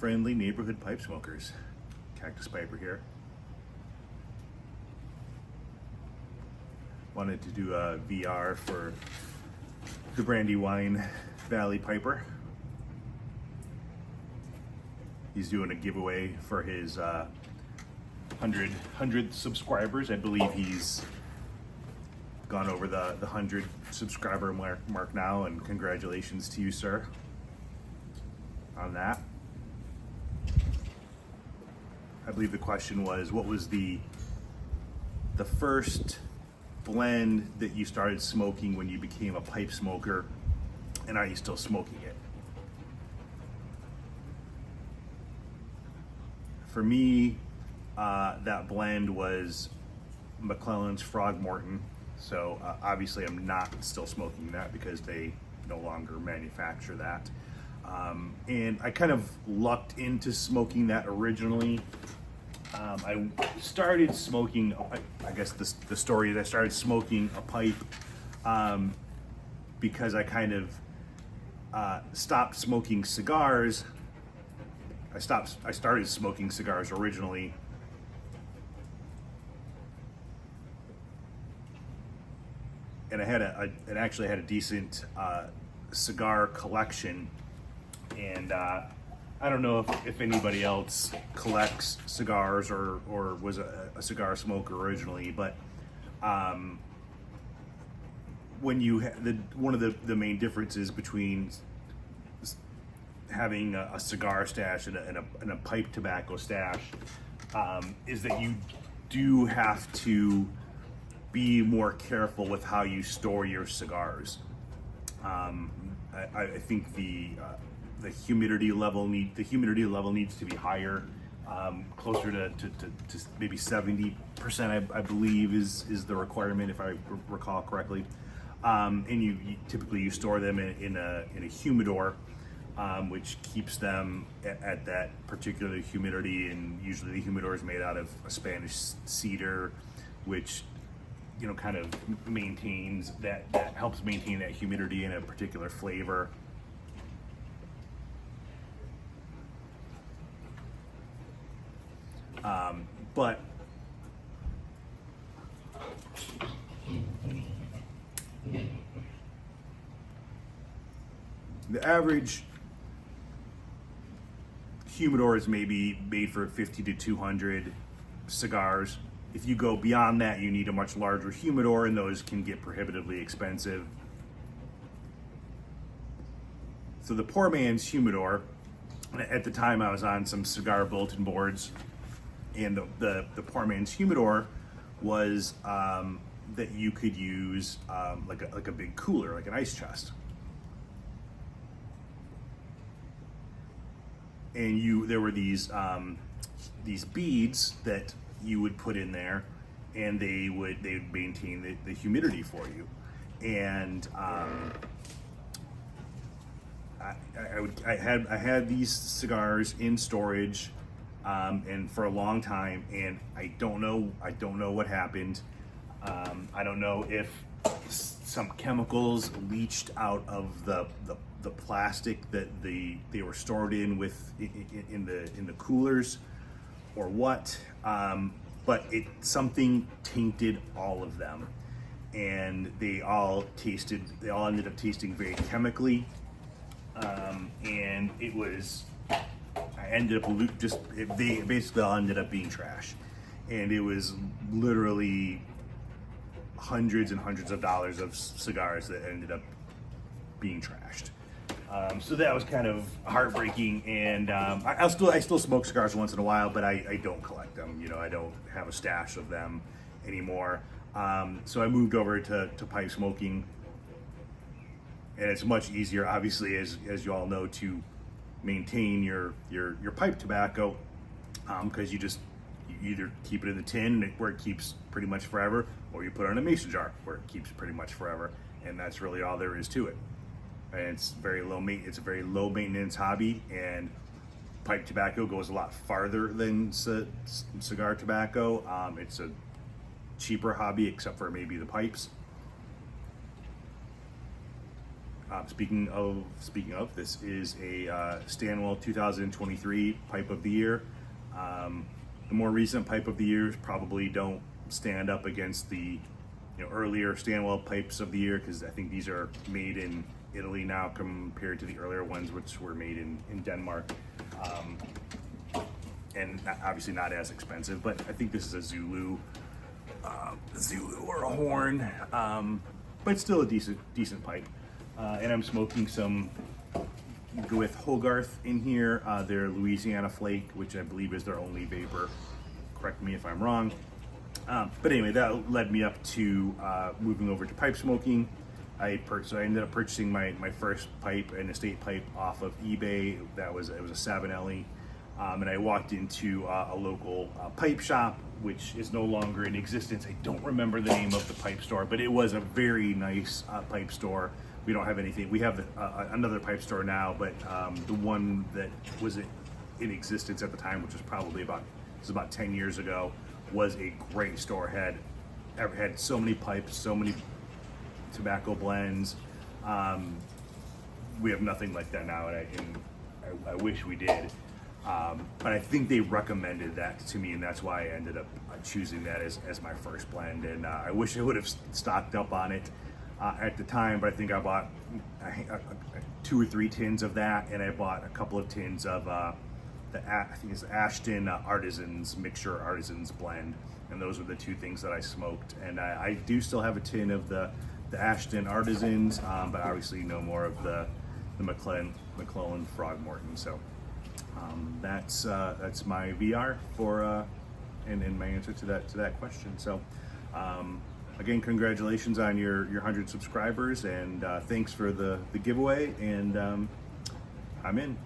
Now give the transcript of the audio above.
friendly neighborhood pipe smokers. Cactus Piper here. Wanted to do a VR for the BrandywineValleyPiper. He's doing a giveaway for his 100 subscribers. I believe he's gone over the 100 subscriber mark now, and congratulations to you, sir, on that. I believe the question was, what was the first blend that you started smoking when you became a pipe smoker, and are you still smoking it? For me, that blend was McClellan's Frogmorton. So obviously I'm not still smoking that because they no longer manufacture that. And I kind of lucked into smoking that originally. I started smoking, I guess the story is I started smoking a pipe because I kind of stopped smoking cigars. I started smoking cigars originally and I actually had a decent cigar collection, and I don't know if anybody else collects cigars or was a cigar smoker originally, but when you one of the main differences between having a cigar stash and a pipe tobacco stash is that you do have to be more careful with how you store your cigars. I think the humidity level needs to be higher, closer to maybe 70%. I believe is the requirement, if I recall correctly. And you typically store them in a humidor, which keeps them at that particular humidity, and usually the humidor is made out of a Spanish cedar, which kind of maintains that helps maintain that humidity and a particular flavor. But the average humidor is maybe made for 50 to 200 cigars. If you go beyond that, you need a much larger humidor, and those can get prohibitively expensive. So the poor man's humidor, at the time I was on some cigar bulletin boards, and the poor man's humidor was that you could use like a big cooler, like an ice chest. And there were these beads that you would put in there, and they would maintain the humidity for you. And I had these cigars in storage, and for a long time, and I don't know what happened. I don't know if some chemicals leached out of the plastic that they were stored in the coolers, or what, but something tainted all of them, and they all ended up tasting very chemically, and they basically all ended up being trash, and it was literally hundreds and hundreds of dollars of cigars that ended up being trashed. So that was kind of heartbreaking, and I still smoke cigars once in a while, but I don't collect them. I don't have a stash of them anymore. So I moved over to pipe smoking, and it's much easier, obviously, as you all know, to maintain your pipe tobacco, because you either keep it in the tin where it keeps pretty much forever, or you put it in a mason jar where it keeps pretty much forever, and that's really all there is to it. And it's a very low maintenance hobby, and pipe tobacco goes a lot farther than cigar tobacco. It's a cheaper hobby, except for maybe the pipes. Speaking of, this is a Stanwell 2023 Pipe of the Year. The more recent Pipe of the Years probably don't stand up against the earlier Stanwell Pipes of the Year, because I think these are made in Italy now compared to the earlier ones, which were made in Denmark. And obviously not as expensive, but I think this is a Zulu or a horn, but still a decent pipe. And I'm smoking some with Hogarth in here, their Louisiana Flake, which I believe is their only vapor. Correct me if I'm wrong. But anyway, that led me up to moving over to pipe smoking. So I ended up purchasing my first pipe, an estate pipe, off of eBay. It was a 7LE. And I walked into a local pipe shop, which is no longer in existence. I don't remember the name of the pipe store, but it was a very nice pipe store. We don't have anything. We have another pipe store now, but the one that was in existence at the time, which was probably about 10 years ago, was a great store. Had so many pipes, so many tobacco blends. We have nothing like that now, and I wish we did. But I think they recommended that to me, and that's why I ended up choosing that as my first blend. And I wish I would have stocked up on it at the time, but I think I bought 2 or 3 tins of that, and I bought a couple of tins of I think it's Ashton Artisans blend, and those were the 2 things that I smoked. And I do still have a tin of the Ashton Artisans, but obviously no more of the McClellan Frogmorton. So that's my VR for and my answer to that question. So again, congratulations on your 100 subscribers, and thanks for the giveaway, and I'm in.